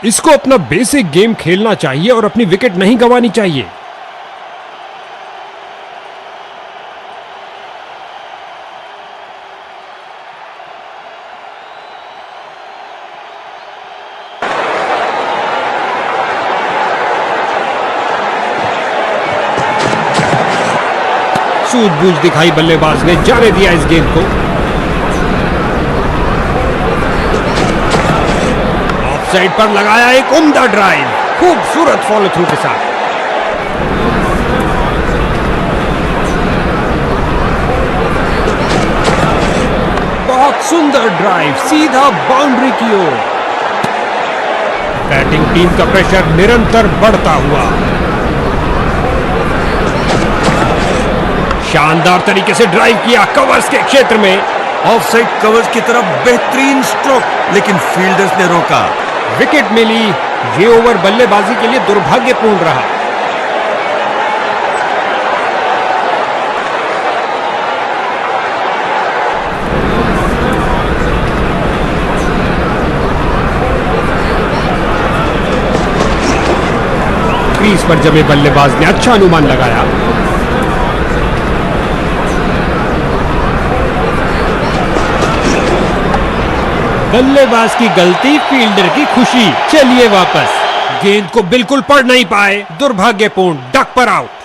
इसको अपना बेसिक गेम खेलना चाहिए और अपनी विकेट नहीं गंवानी चाहिए। सूझबूझ दिखाई बल्लेबाज ने, जाने दिया इस गेंद को। ऑफ साइड पर लगाया एक उम्दा ड्राइव, खूबसूरत फॉलो थ्रू के साथ। बहुत सुंदर ड्राइव, सीधा बाउंड्री की ओर। बैटिंग टीम का प्रेशर निरंतर बढ़ता हुआ। शानदार तरीके से ड्राइव किया कवर्स के क्षेत्र में। ऑफ साइड कवर्स की तरफ बेहतरीन स्ट्रोक, लेकिन फील्डर्स ने रोका। विकेट मिली। ये ओवर बल्लेबाजी के लिए दुर्भाग्यपूर्ण रहा। क्रीज पर जमे बल्लेबाज ने अच्छा अनुमान लगाया। बल्लेबाज की गलती, फील्डर की खुशी। चलिए वापस। गेंद को बिल्कुल पढ़ नहीं पाए, दुर्भाग्यपूर्ण, डक पर आउट।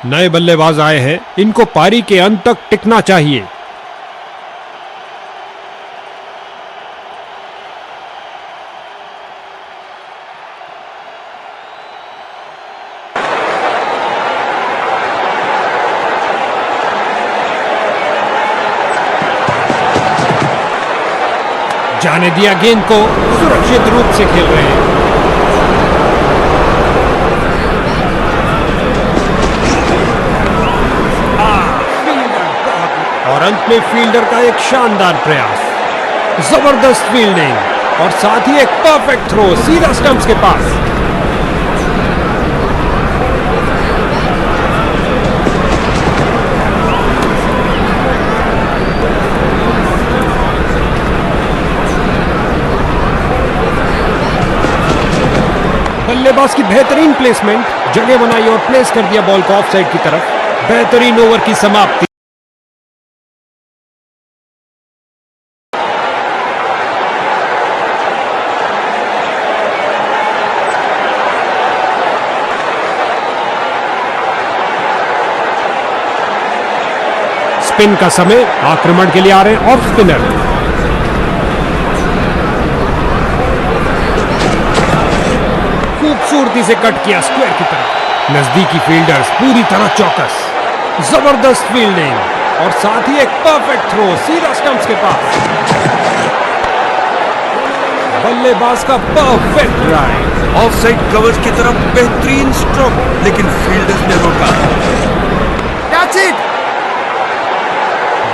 नए बल्लेबाज आए हैं, इनको पारी के अंत तक टिकना चाहिए। जाने दिया गेंद को, सुरक्षित रूप से खेल रहे हैं। और अंत में फील्डर का एक शानदार प्रयास, जबरदस्त फील्डिंग और साथ ही एक परफेक्ट थ्रो सीधा स्टंप्स के पास। बल्लेबाज की बेहतरीन प्लेसमेंट, जगह बनाई और प्लेस कर दिया बॉल को ऑफ साइड की तरफ। बेहतरीन ओवर की समाप्ति। स्पिन का समय, आक्रमण के लिए आ रहे हैं ऑफ स्पिनर। खूबसूरती से कट किया स्क्वायर की तरफ। नजदीकी फील्डर्स पूरी तरह चौकस। जबरदस्त फील्डिंग और साथ ही एक परफेक्ट थ्रो सीधा स्टंप्स के पास। बल्लेबाज का perfect drive. Of side covers की तरफ बेहतरीन स्ट्रोक, लेकिन फील्डर्स ने रोका। That's it!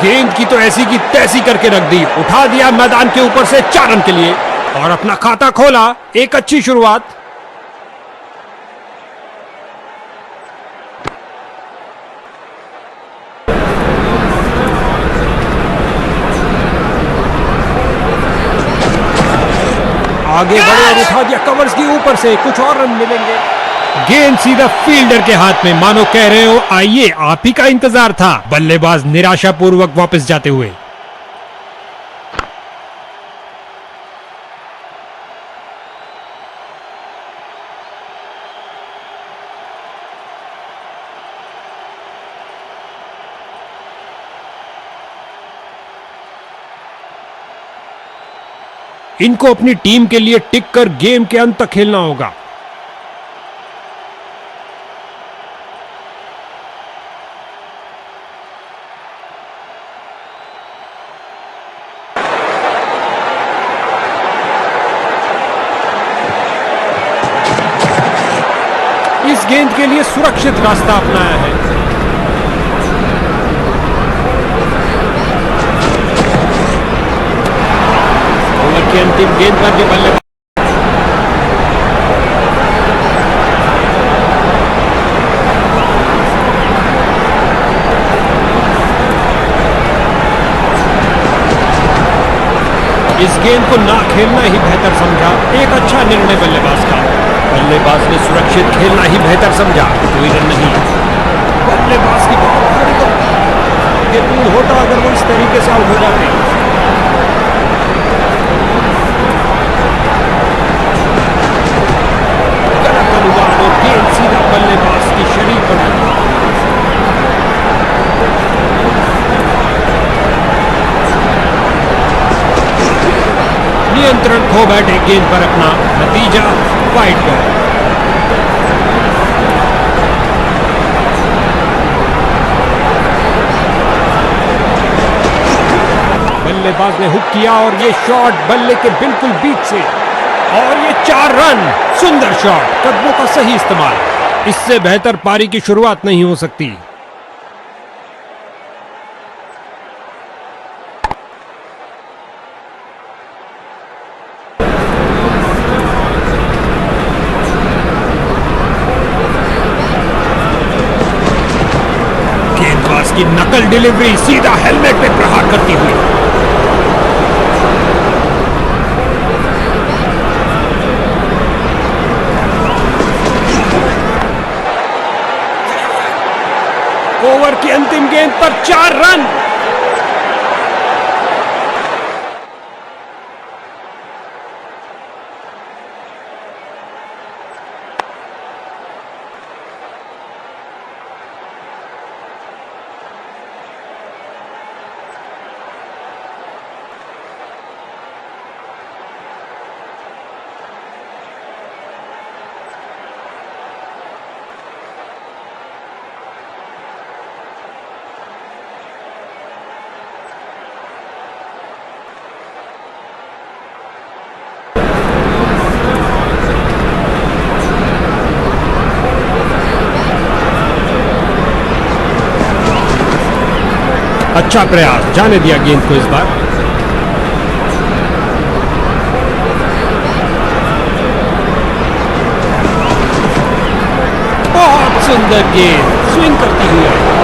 गेंद की तो ऐसी की तैसी करके रख दी, उठा दिया मैदान के ऊपर से 4 रन के लिए और अपना खाता खोला। एक अच्छी शुरुआत। आगे बढ़े और उठा दिया कवर्स के ऊपर से, कुछ और रन मिलेंगे। गेंद सीधा फील्डर के हाथ में, मानो कह रहे हो आइए आप ही का इंतजार था। बल्लेबाज निराशापूर्वक वापस जाते हुए। इनको अपनी टीम के लिए टिक कर गेम के अंत तक खेलना होगा। इस गेंद के लिए सुरक्षित रास्ता अपनाया है। ओवर की अंतिम गेंद पर भी बल्लेबाज इस गेंद को ना खेलना ही बेहतर समझा। एक अच्छा निर्णय बल्लेबाज का। बल्लेबाज ने सुरक्षित खेलना ही बेहतर समझा। कोई रन नहीं। बल्लेबाज की बहुत बड़ी गलती। ये दूर होता अगर वो इस तरीके से आउट हो जाते। गलत अनुमान और गेंद सीधा बल्लेबाज की शरीर पर लगी। नियंत्रण खो बैठे गेंद पर अपना। नतीजा वाइड बॉल। बल्लेबाज ने हुक किया और ये शॉट बल्ले के बिल्कुल बीच से, और ये 4 रन। सुंदर शॉट, कदमों का सही इस्तेमाल। इससे बेहतर पारी की शुरुआत नहीं हो सकती। की नकल डिलीवरी सीधा हेलमेट पे प्रहार करती हुई। ओवर की अंतिम गेंद पर 4 रन। अच्छा प्रयास, जाने दिया गेंद को इस बार। बहुत सुंदर गेंद स्विंग करती हुई।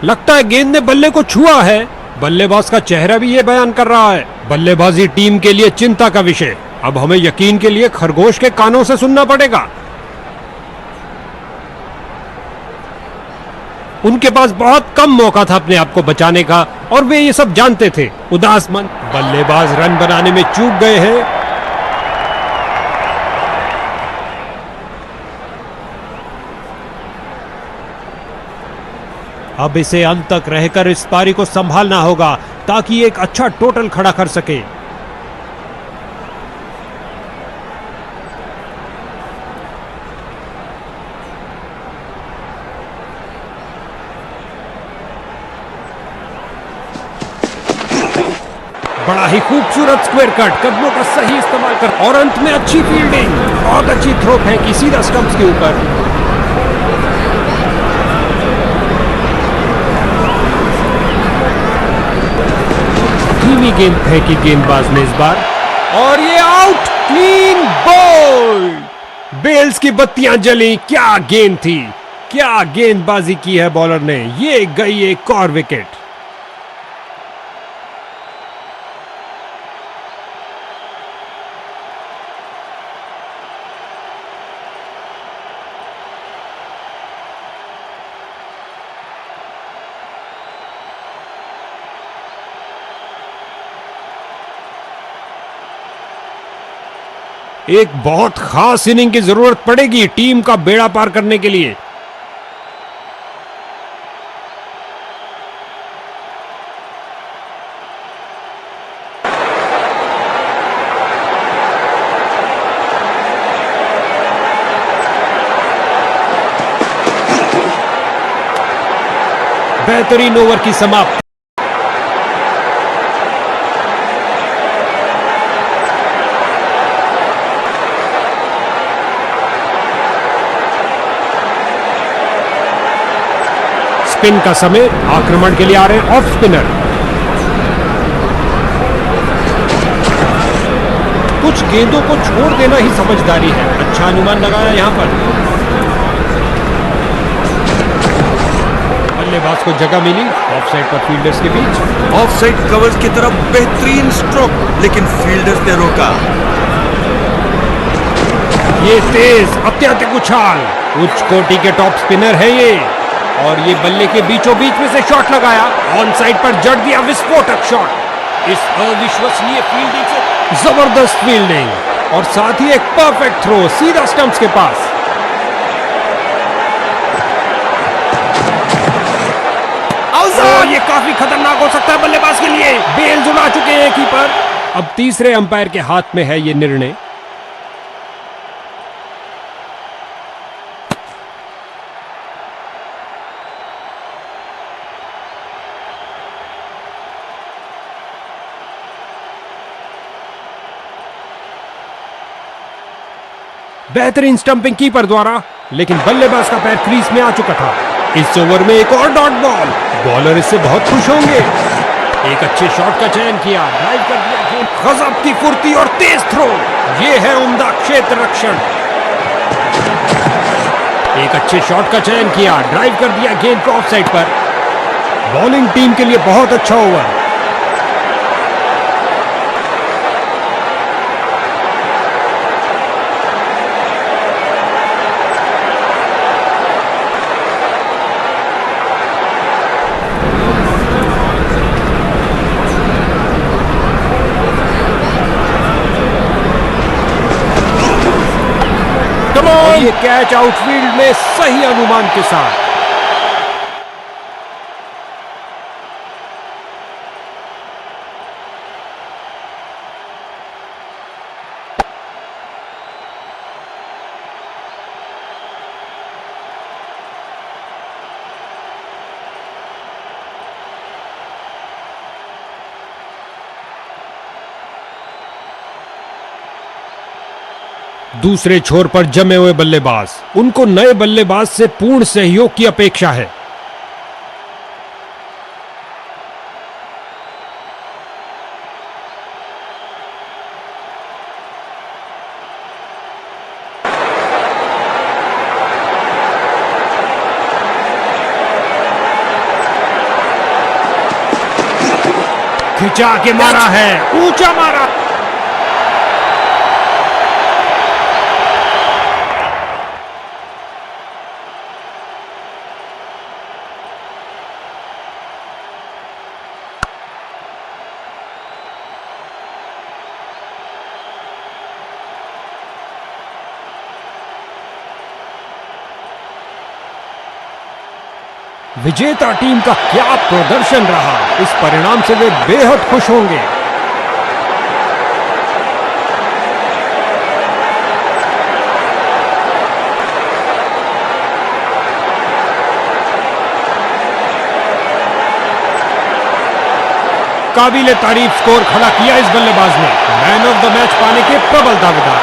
लगता है गेंद ने बल्ले को छुआ है। बल्लेबाज का चेहरा भी ये बयान कर रहा है। बल्लेबाजी टीम के लिए चिंता का विषय। अब हमें यकीन के लिए खरगोश के कानों से सुनना पड़ेगा। उनके पास बहुत कम मौका था अपने आप को बचाने का, और वे ये सब जानते थे। उदास मन। बल्लेबाज रन बनाने में चूक गए हैं। अब इसे अंत तक रहकर इस पारी को संभालना होगा ताकि एक अच्छा टोटल खड़ा कर सके। बड़ा ही खूबसूरत स्क्वायर कट, कदमों का सही इस्तेमाल कर, और अंत में अच्छी फील्डिंग। बहुत अच्छी थ्रो फेंकी सीधा स्टंप्स के ऊपर। धीमी गेंद फेंकी गेंदबाज ने इस बार। और ये आउट, क्लीन बोल्ड। बेल्स की बत्तियां जली। क्या गेंद थी, क्या गेंदबाजी की है बॉलर ने। ये गई एक और विकेट। एक बहुत खास इनिंग की जरूरत पड़ेगी टीम का बेड़ा पार करने के लिए। बेहतरीन ओवर की समाप्ति। स्पिन का समय, आक्रमण के लिए आ रहे हैं ऑफ स्पिनर। कुछ गेंदों को छोड़ देना ही समझदारी है। अच्छा अनुमान लगाया यहां पर। बल्लेबाज को जगह मिली ऑफ साइड पर फील्डर्स के बीच। ऑफ साइड कवर्स की तरफ बेहतरीन स्ट्रोक, लेकिन फील्डर्स ने रोका। ये तेज अत्यधिक उछाल, उच्च कोटि के टॉप स्पिनर है ये। और ये बल्ले के बीचों बीच में से शॉट लगाया, ऑन साइड पर जड़ दिया विस्फोटक शॉट। इस अविश्वसनीय फील्डिंग से जबरदस्त फील्डिंग और साथ ही एक परफेक्ट थ्रो सीधा स्टंप्स के पास। ये काफी खतरनाक हो सकता है बल्लेबाज के लिए। बेल्स उड़ा चुके हैं कीपर। अब तीसरे अंपायर के हाथ में है ये निर्णय। बेहतरीन स्टंपिंग कीपर द्वारा, लेकिन बल्लेबाज का पैर क्रीज में आ चुका था। इस ओवर में एक और डॉट बॉल। बॉलर इससे बहुत खुश होंगे। एक अच्छे शॉट का चयन किया, ड्राइव कर दिया गेंद। गजब की फुर्ती और तेज थ्रो। ये है उम्दा क्षेत्र रक्षण। एक अच्छे शॉट का चयन किया, ड्राइव कर दिया गेंद को ऑफ साइड पर। बॉलिंग टीम के लिए बहुत अच्छा ओवर। और ये कैच आउटफील्ड में सही अनुमान के साथ। दूसरे छोर पर जमे हुए बल्लेबाज, उनको नए बल्लेबाज से पूर्ण सहयोग की अपेक्षा है। खिंचा के मारा है, ऊंचा मारा। विजेता टीम का क्या प्रदर्शन रहा, इस परिणाम से वे बेहद खुश होंगे। काबिले तारीफ स्कोर खड़ा किया इस बल्लेबाज ने। मैन ऑफ द मैच पाने के प्रबल दावेदार।